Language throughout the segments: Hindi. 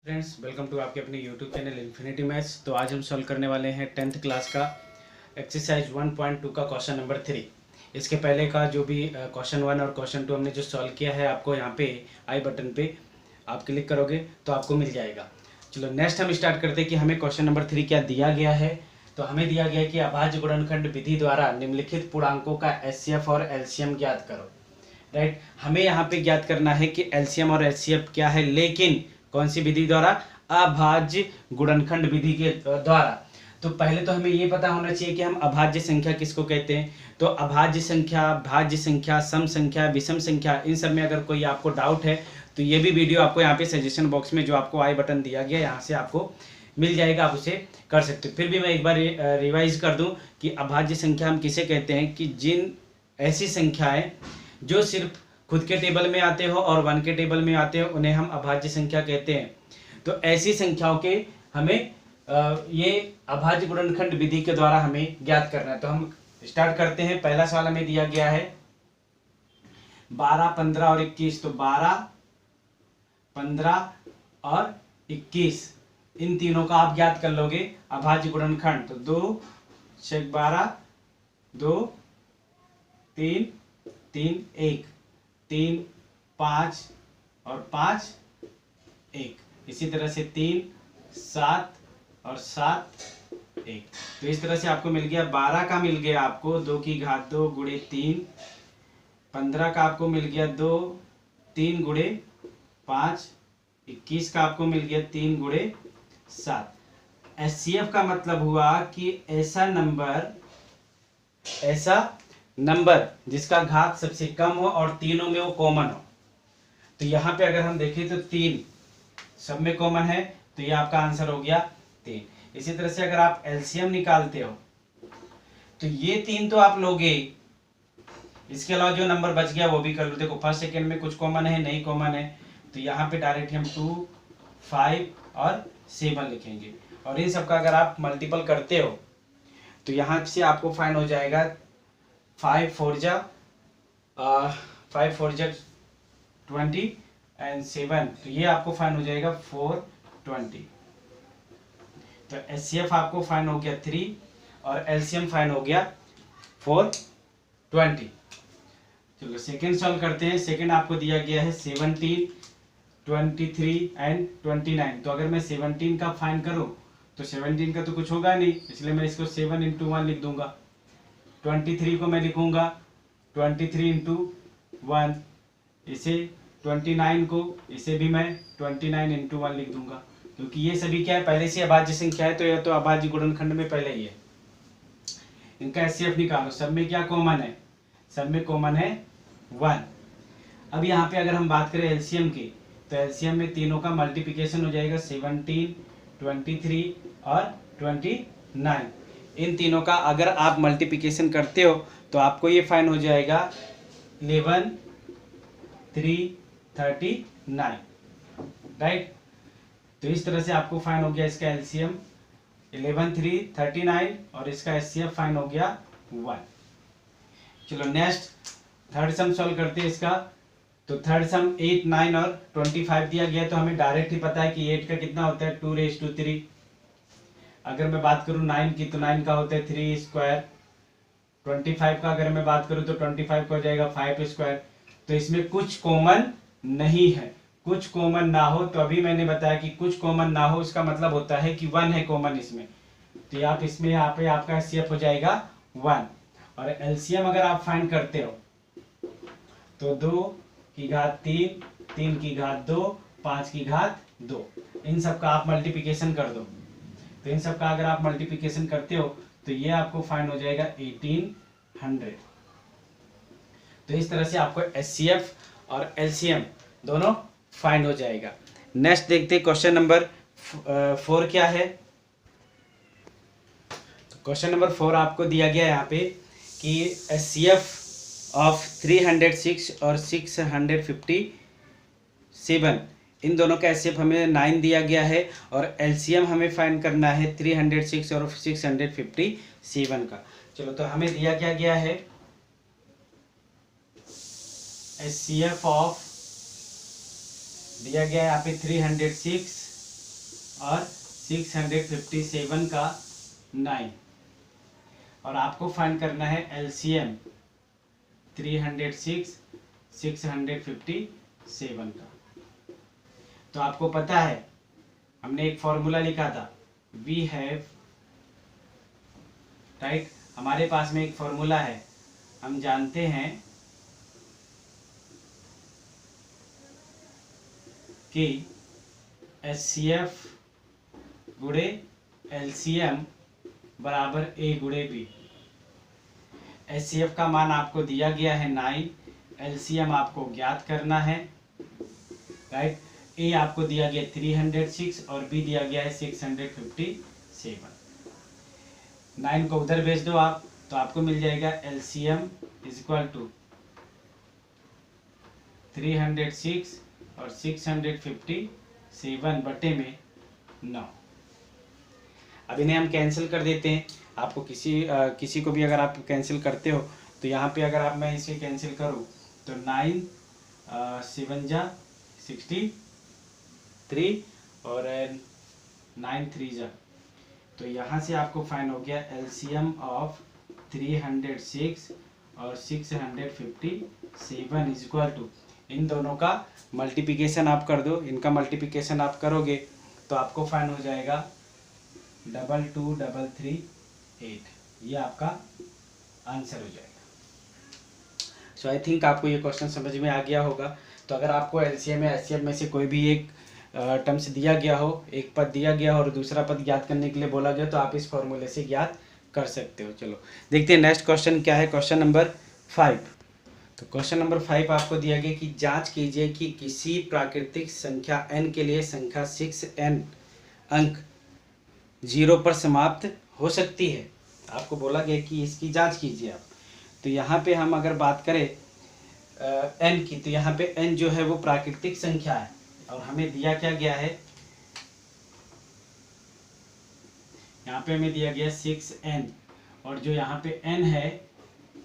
फ्रेंड्स, वेलकम टू आपके अपने यूट्यूब चैनल इन्फिनिटी मैथ्स। तो आज हम सॉल्व करने वाले हैं 10th क्लास का एक्सरसाइज 1.2 का क्वेश्चन नंबर 3। इसके पहले का जो भी क्वेश्चन 1 और क्वेश्चन 2 हमने जो सॉल्व किया है, आपको यहाँ पे आई बटन पे आप क्लिक करोगे तो आपको मिल जाएगा। चलो नेक्स्ट हम स्टार्ट करते हैं कि हमें क्वेश्चन नंबर 3 क्या दिया गया है। तो हमें दिया गया है कि अभाज्य गुणनखंड विधि द्वारा निम्नलिखित पूर्णांकों का एचसीएफ और एलसीएम ज्ञात करो। राइट, हमें यहाँ पे ज्ञात करना है कि एलसीएम और एचसीएफ क्या है, लेकिन कौन सी विधि द्वारा? अभाज्य गुणनखंड विधि के द्वारा। तो पहले तो हमें ये पता होना चाहिए कि हम अभाज्य संख्या किसको कहते हैं। तो अभाज्य संख्या, भाज्य संख्या, सम संख्या, विषम संख्या, इन सब में अगर कोई आपको डाउट है तो ये भी वीडियो आपको यहाँ पे सजेशन बॉक्स में जो आपको आई बटन दिया गया यहाँ से आपको मिल जाएगा, आप उसे कर सकते हो। फिर भी मैं एक बार रिवाइज कर दूं कि अभाज्य संख्या हम किसे कहते हैं कि जिन ऐसी संख्याएं जो सिर्फ खुद के टेबल में आते हो और 1 के टेबल में आते हो उन्हें हम अभाज्य संख्या कहते हैं। तो ऐसी संख्याओं के हमें ये अभाज्य गुणनखंड विधि के द्वारा हमें ज्ञात करना है। तो हम स्टार्ट करते हैं। पहला सवाल हमें दिया गया है 12, 15 और 21। तो 12, 15 और 21 इन तीनों का आप ज्ञात कर लोगे अभाज्य गुणनखंड। तो 2 6 12, 2 3 3 1, 3 5 और 5 1, इसी तरह से 3 7 और 7 1। तो इस तरह से आपको मिल गया 12 का मिल गया आपको 2 की घात 2 गुणे 3, 15 का आपको मिल गया 2 3 गुणे 5, 21 का आपको मिल गया 3 गुणे 7। एचसीएफ का मतलब हुआ कि ऐसा नंबर जिसका घात सबसे कम हो और तीनों में वो कॉमन हो। तो यहाँ पे अगर हम देखें तो 3 सब में कॉमन है, तो ये आपका आंसर हो गया 3। इसी तरह से अगर आप एलसीएम निकालते हो तो ये 3 तो आप लोगे, इसके अलावा जो नंबर बच गया वो भी कर लो। देखो फर्स्ट सेकेंड में कुछ कॉमन है, नहीं कॉमन है, तो यहाँ पे डायरेक्ट हम 2 5 और 7 लिखेंगे। और इन सब का अगर आप मल्टीपल करते हो तो यहाँ से आपको फाइन हो जाएगा 5 4 जा 20 एंड 7, तो ये आपको फाइन हो जाएगा 420। तो एचसीएफ आपको फाइन हो गया 3 और एलसीएम फाइन हो गया 420। चलो सेकेंड सॉल्व करते हैं। सेकेंड आपको दिया गया है 17, 23 एंड 29। तो अगर मैं 17 का फाइन करूं तो 17 का तो कुछ होगा नहीं, इसलिए मैं इसको 7 × 1 लिख दूंगा। 23 को मैं लिखूंगा 23 × 1, इसे 29 को इसे भी मैं 29 × 1 लिख दूंगा, क्योंकि ये सभी क्या है, पहले से अभाज्य संख्या है, तो यह तो अभाज्य गुणनखंड में पहले ही है। इनका एचसीएफ निकालो। सब में क्या कॉमन है? सब में कॉमन है 1। अब यहाँ पे अगर हम बात करें एलसीएम की, तो एलसीएम में तीनों का मल्टीप्लिकेशन हो जाएगा 17, 23 और 29। इन तीनों का अगर आप मल्टीप्लिकेशन करते हो तो आपको ये फाइन हो जाएगा 11 3 39। राइट, तो इस तरह से आपको फाइन हो गया इसका एलसीएम 11 3 39 और इसका एचसीएफ फाइन हो गया 1। चलो नेक्स्ट थर्ड सम सॉल्व करते हैं इसका। तो थर्ड सम 8 9 और 25 दिया गया, तो हमें डायरेक्ट ही पता है कि 8 का कितना होता है 2�3। अगर मैं बात करूं 9 की तो 9 का होता है 3 स्क्वायर। 25 का अगर मैं बात करूं तो 25 का हो जाएगा 5 स्क्वायर। तो इसमें कुछ कॉमन नहीं है। कुछ कॉमन ना हो, तो अभी मैंने बताया कि कुछ कॉमन ना हो इसका मतलब होता है कि 1 है कॉमन इसमें। तो आप इसमें यहाँ पे आपका एचसीएफ हो जाएगा 1। और एलसीएम अगर आप फाइंड करते हो तो 2 की घात 3, 3 की घात 2, 5 की घात 2, इन सब का आप मल्टीप्लिकेशन कर दो। तो इन सब का अगर आप मल्टीप्लिकेशन करते हो तो ये आपको फाइंड हो जाएगा 1800। तो इस तरह से आपको एचसीएफ और एलसीएम दोनों फाइंड हो जाएगा। नेक्स्ट देखते हैं क्वेश्चन नंबर 4 क्या है। तो क्वेश्चन नंबर 4 आपको दिया गया है यहाँ पे कि एचसीएफ ऑफ 306 और 657, इन दोनों का एचसीएफ हमें 9 दिया गया है और एलसीएम हमें फाइंड करना है 306 और 657 का। चलो तो हमें दिया क्या गया है एचसीएफ ऑफ दिया गया है यहाँ पे 306 और 657 का 9, और आपको फाइंड करना है एलसीएम 306 657 का। तो आपको पता है हमने एक फॉर्मूला लिखा था, वी हैव, राइट, हमारे पास में एक फॉर्मूला है, हम जानते हैं कि HCF गुणे LCM बराबर A गुणे B। HCF का मान आपको दिया गया है 9, LCM आपको ज्ञात करना है, राइट। A आपको दिया गया 306 और B दिया गया है 657। 9 को उधर भेज दो आप, तो आपको मिल जाएगा LCM इज इक्वल टू 306 और 657 बटे में 9। अब इन्हें हम कैंसिल कर देते हैं। आपको किसी को भी अगर आप कैंसिल करते हो तो यहाँ पे अगर मैं इसे कैंसिल करूँ तो 9 7 जा 63 और 9 3 जा, तो यहाँ से आपको फाइन हो गया एलसीएम ऑफ 306 और 657 इज इक्वल टू, इन दोनों का मल्टीप्लिकेशन आप कर दो, इनका मल्टीप्लिकेशन आप करोगे तो आपको फाइन हो जाएगा 22338। ये आपका आंसर हो जाएगा। सो आई थिंक आपको ये क्वेश्चन समझ में आ गया होगा। तो अगर आपको एलसीएम या एचसीएफ में से कोई भी एक टर्म्स दिया गया हो, एक पद दिया गया हो और दूसरा पद ज्ञात करने के लिए बोला गया, तो आप इस फॉर्मूले से ज्ञात कर सकते हो। चलो देखते हैं नेक्स्ट क्वेश्चन क्या है। Question number 5। तो क्वेश्चन नंबर 5 आपको दिया गया कि जांच कीजिए कि किसी प्राकृतिक संख्या n के लिए संख्या 6n अंक 0 पर समाप्त हो सकती है। आपको बोला गया कि इसकी जांच कीजिए आप। तो यहाँ पे हम अगर बात करें n की, तो यहाँ पे n जो है वो प्राकृतिक संख्या है और हमें दिया क्या गया है, यहाँ पे हमें दिया गया 6n, और जो यहाँ पे n है,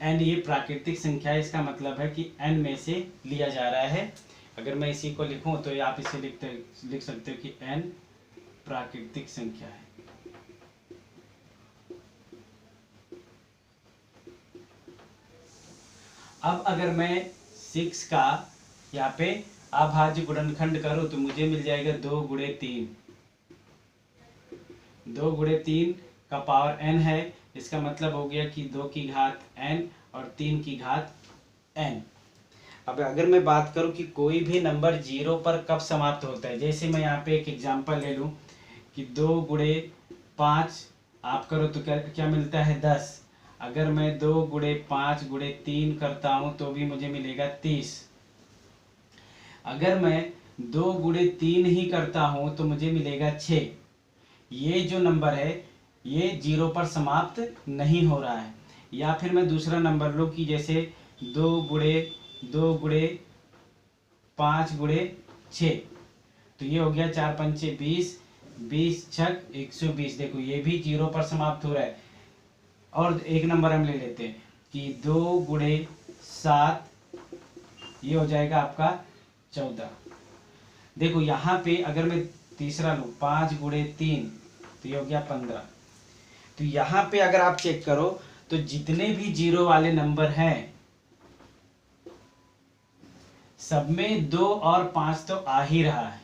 n ये प्राकृतिक संख्या है, इसका मतलब है कि n में से लिया जा रहा है। अगर मैं इसी को लिखूं तो आप इसे लिख सकते हो कि n प्राकृतिक संख्या है। अब अगर मैं 6 का यहाँ पे अभाज्य गुणनखंड करूँ तो मुझे मिल जाएगा 2 गुणे 3। 2 गुणे 3 का पावर n है, इसका मतलब हो गया कि 2 की घात n और 3 की घात n। अब अगर मैं बात करूं कि कोई भी नंबर 0 पर कब समाप्त होता है, जैसे मैं यहाँ पे एक एग्जांपल ले लूं कि 2 गुणे 5 आप करो तो क्या मिलता है 10। अगर मैं 2 गुणे 5 गुणे 3 करता हूं तो भी मुझे मिलेगा 30। अगर मैं 2 गुणे 3 ही करता हूं तो मुझे मिलेगा 6। ये जो नंबर है ये 0 पर समाप्त नहीं हो रहा है। या फिर मैं दूसरा नंबर लूँ कि जैसे 2 गुणे 5 गुणे 6, तो ये हो गया 4 पंचे 20, 20 छक 120। देखो ये भी 0 पर समाप्त हो रहा है। और एक नंबर हम ले लेते हैं कि 2 गुणे 7, ये हो जाएगा आपका 14। देखो यहाँ पे अगर मैं तीसरा लूँ 5 गुणे 3, तो ये हो गया 15। तो यहाँ पे अगर आप चेक करो तो जितने भी 0 वाले नंबर हैं सब में 2 और 5 तो आ ही रहा है,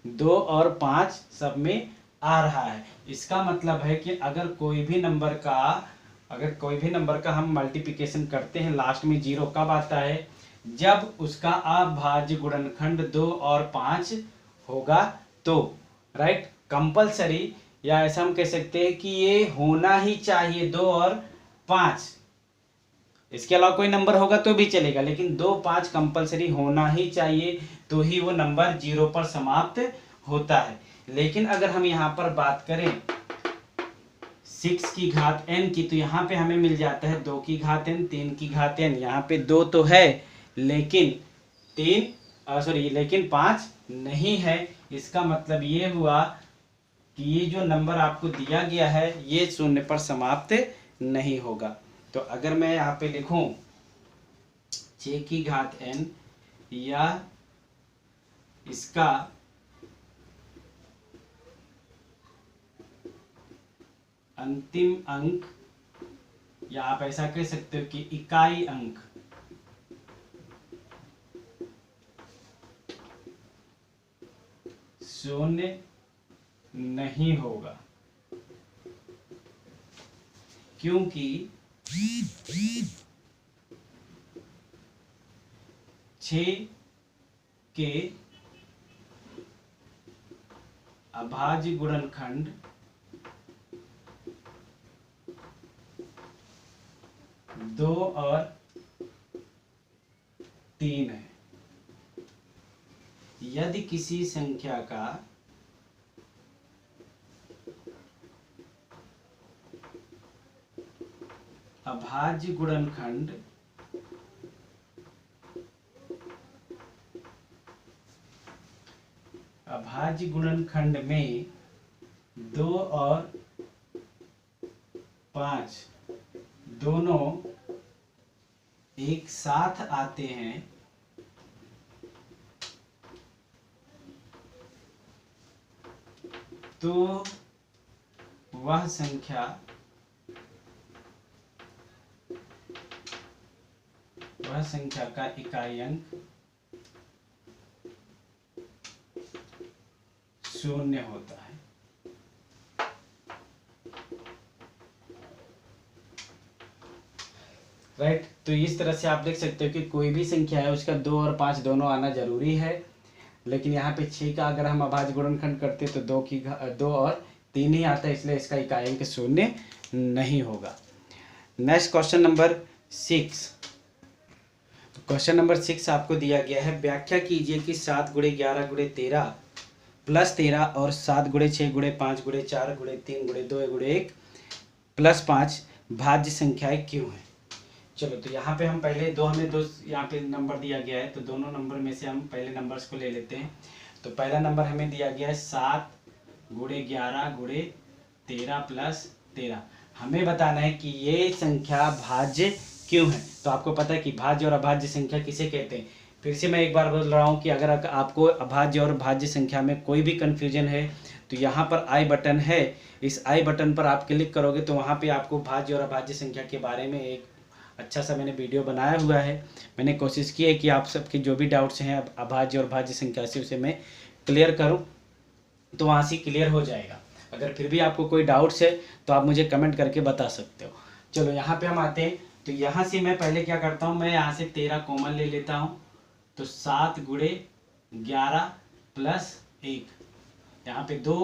2 और 5 सब में आ रहा है। इसका मतलब है कि अगर कोई भी नंबर का हम मल्टीप्लिकेशन करते हैं, लास्ट में 0 कब आता है, जब उसका अभाज्य गुणनखंड 2 और 5 होगा तो, राइट, कंपलसरी, या ऐसा हम कह सकते हैं कि ये होना ही चाहिए 2 और 5। इसके अलावा कोई नंबर होगा तो भी चलेगा, लेकिन 2 5 कंपलसरी होना ही चाहिए, तो ही वो नंबर 0 पर समाप्त होता है। लेकिन अगर हम यहाँ पर बात करें 6 की घात n की, तो यहाँ पे हमें मिल जाता है 2 की घात n, 3 की घात n। यहाँ पे 2 तो है लेकिन 5 नहीं है। इसका मतलब ये हुआ कि ये जो नंबर आपको दिया गया है ये 0 पर समाप्त नहीं होगा। तो अगर मैं यहाँ पे लिखूं 6 की घात n, या इसका अंतिम अंक, या आप ऐसा कह सकते हो कि इकाई अंक शून्य नहीं होगा, क्योंकि 6 के अभाज्य गुणनखंड 2 और 3 है। यदि किसी संख्या का अभाज्य गुणनखंड में 2 और 5 दोनों एक साथ आते हैं, तो वह संख्या का इकाई अंक शून्य होता है। राइट, तो इस तरह से आप देख सकते हो कि कोई भी संख्या है उसका 2 और 5 दोनों आना जरूरी है, लेकिन यहाँ पे 6 का अगर हम अभाज्य गुणनखंड करते तो 2 और 3 ही आता है, इसलिए इसका इकाई अंक शून्य नहीं होगा। Next question number 6। Question number 6 आपको दिया गया है, व्याख्या कीजिए कि 7 × 11 × 13 प्लस 13 और 7 × 6 × 5 × 4 × 3 × 2 × 1 प्लस 5 भाज्य संख्याएं क्यों हैं। चलो, तो यहाँ पे हम पहले हमें दो यहाँ पे नंबर दिया गया है, तो दोनों नंबर में से हम पहले नंबर्स को ले लेते हैं। तो पहला नंबर हमें दिया गया है 7 × 11 × 13 प्लस 13। हमें बताना है कि ये संख्या भाज्य क्यों है। तो आपको पता है कि भाज्य और अभाज्य संख्या किसे कहते हैं। फिर से मैं एक बार बोल रहा हूँ कि अगर आपको अभाज्य और भाज्य संख्या में कोई भी कन्फ्यूजन है तो यहाँ पर आई बटन है, इस आई बटन पर आप क्लिक करोगे तो वहाँ पे आपको भाज्य और अभाज्य संख्या के बारे में एक अच्छा सा मैंने वीडियो बनाया हुआ है। मैंने कोशिश की है कि आप सबके जो भी डाउट्स हैं अभाज्य और भाज्य संख्या से उसे मैं क्लियर करूँ, तो वहाँ से क्लियर हो जाएगा। अगर फिर भी आपको कोई डाउट्स है तो आप मुझे कमेंट करके बता सकते हो। चलो, यहाँ पे हम आते हैं। तो यहाँ से मैं पहले क्या करता हूँ, मैं यहाँ से 13 कॉमन ले लेता हूँ। तो 7 × 11 प्लस 1, यहाँ पे 2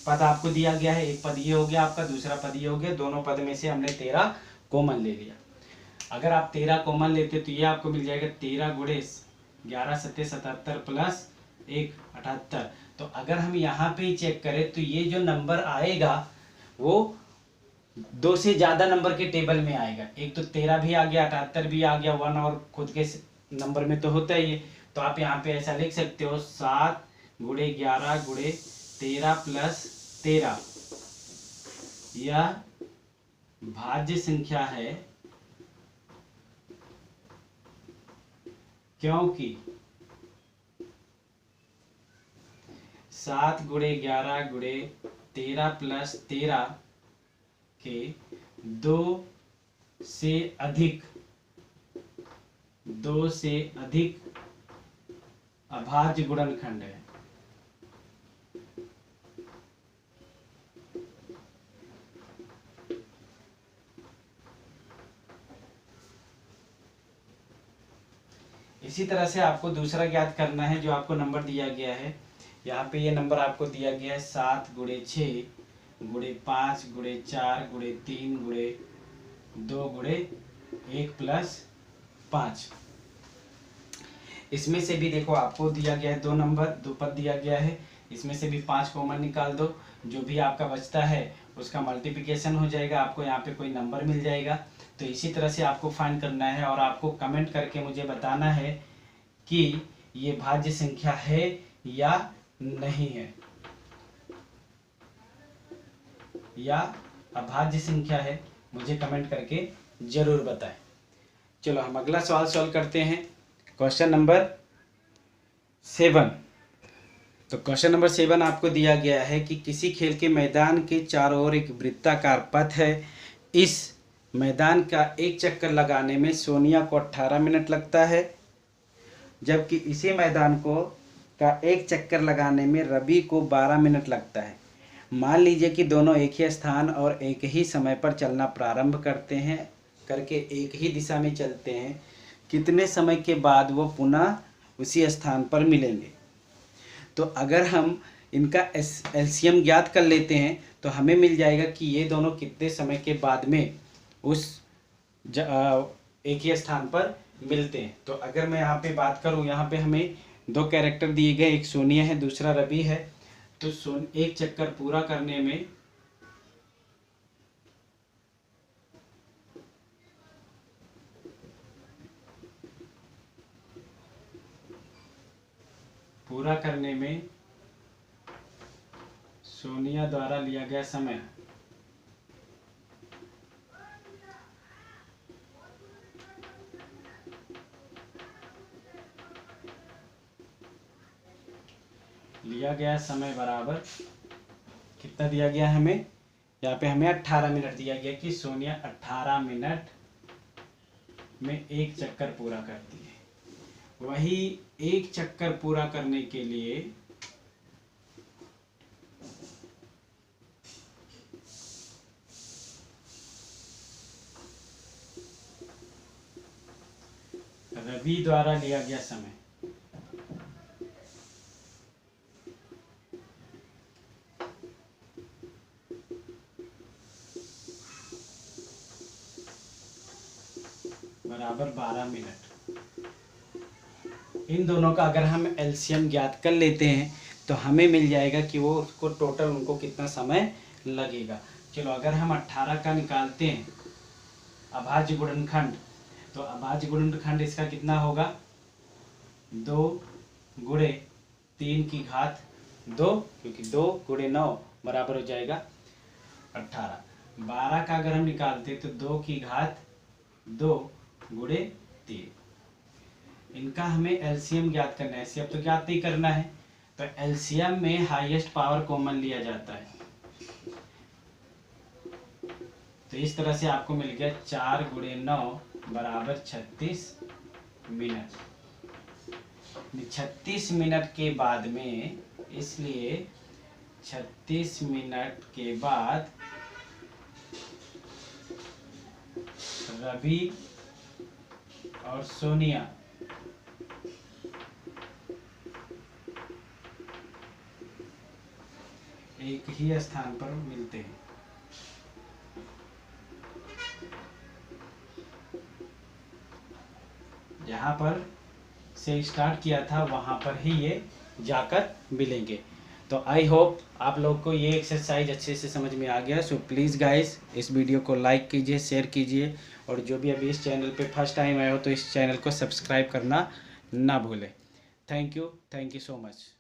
पद आपको दिया गया है, एक पद ये हो गया आपका, दूसरा पद ये हो गया। दोनों पद में से हमने 13 कॉमन ले लिया। अगर आप 13 कॉमन लेते तो ये आपको मिल जाएगा 13 × 11 = 77 प्लस 1 78। तो अगर हम यहाँ पे ही चेक करें तो ये जो नंबर आएगा वो 2 से ज़्यादा नंबर के टेबल में आएगा। एक तो 13 भी आ गया, 78 भी आ गया, 1 और खुद के नंबर में तो होता ही है। तो आप यहाँ पे ऐसा लिख सकते हो 7 × 11 × 13 प्लस 13, यह भाज्य संख्या है क्योंकि 7 × 11 × 13 प्लस 13 के 2 से अधिक अभाज्य गुणनखंड है। इसी तरह से आपको दूसरा ज्ञात करना है जो आपको नंबर दिया गया है। यहाँ पे ये नंबर आपको दिया गया है 7 × 6 × 5 × 4 × 3 × 2 × 1 प्लस 5। इसमें से भी देखो आपको दिया गया है 2 नंबर, 2 पद दिया गया है। इसमें से भी 5 कॉमन निकाल दो, जो भी आपका बचता है उसका मल्टीप्लिकेशन हो जाएगा, आपको यहाँ पे कोई नंबर मिल जाएगा। तो इसी तरह से आपको फाइंड करना है और आपको कमेंट करके मुझे बताना है कि ये भाज्य संख्या है या नहीं है, या अभाज्य संख्या है, मुझे कमेंट करके जरूर बताएं। चलो, हम अगला सवाल सॉल्व करते हैं। Question number 7। तो क्वेश्चन नंबर 7 आपको दिया गया है कि किसी खेल के मैदान के चारों ओर एक वृत्ताकार पथ है। इस मैदान का एक चक्कर लगाने में सोनिया को 18 मिनट लगता है, जबकि इसी मैदान का एक चक्कर लगाने में रवि को 12 मिनट लगता है। मान लीजिए कि दोनों एक ही स्थान और एक ही समय पर चलना प्रारंभ करके एक ही दिशा में चलते हैं। कितने समय के बाद वो पुनः उसी स्थान पर मिलेंगे? तो अगर हम इनका एलसीएम ज्ञात कर लेते हैं तो हमें मिल जाएगा कि ये दोनों कितने समय के बाद में उस एक ही स्थान पर मिलते हैं। तो अगर मैं यहाँ पे बात करूँ, यहाँ पे हमें 2 कैरेक्टर दिए गए, एक सोनिया है, दूसरा रवि है। तो एक चक्कर पूरा करने में सोनिया द्वारा लिया गया समय बराबर कितना दिया गया हमें? यहाँ पे हमें 18 मिनट दिया गया कि सोनिया 18 मिनट में एक चक्कर पूरा करती है। वही एक चक्कर पूरा करने के लिए रवि द्वारा लिया गया समय बराबर 12 मिनट। इन दोनों का अगर हम एलसीएम ज्ञात कर लेते हैं तो हमें मिल जाएगा कि वो उसको टोटल उनको कितना समय लगेगा। चलो अगर हम 18 का निकालते हैं अभाज्य गुणनखंड, तो अभाज्य गुणनखंड इसका कितना होगा? 2 गुणे 3 की घात 2, क्योंकि 2 गुणे 9 बराबर हो जाएगा 18। 12 का अगर हम निकालते तो 2 की घात 2 गुणे 3। इनका हमें एलसीएम ज्ञात करना है। एलसीएम तो ज्ञात नहीं करना है, तो एलसीएम में हाईएस्ट पावर कॉमन लिया जाता है। तो इस तरह से आपको मिल गया 4 गुणे 9 बराबर 36 मिनट। 36 मिनट के बाद में, इसलिए 36 मिनट के बाद रवि और सोनिया एक ही स्थान पर मिलते हैं। जहाँ पर से स्टार्ट किया था वहाँ पर ही ये जाकर मिलेंगे। तो आई होप आप लोग को ये एक्सरसाइज अच्छे से समझ में आ गया। सो प्लीज़ गाइस इस वीडियो को लाइक कीजिए, शेयर कीजिए, और जो भी अभी इस चैनल पे फर्स्ट टाइम आए हो तो इस चैनल को सब्सक्राइब करना ना भूलें। Thank you so much.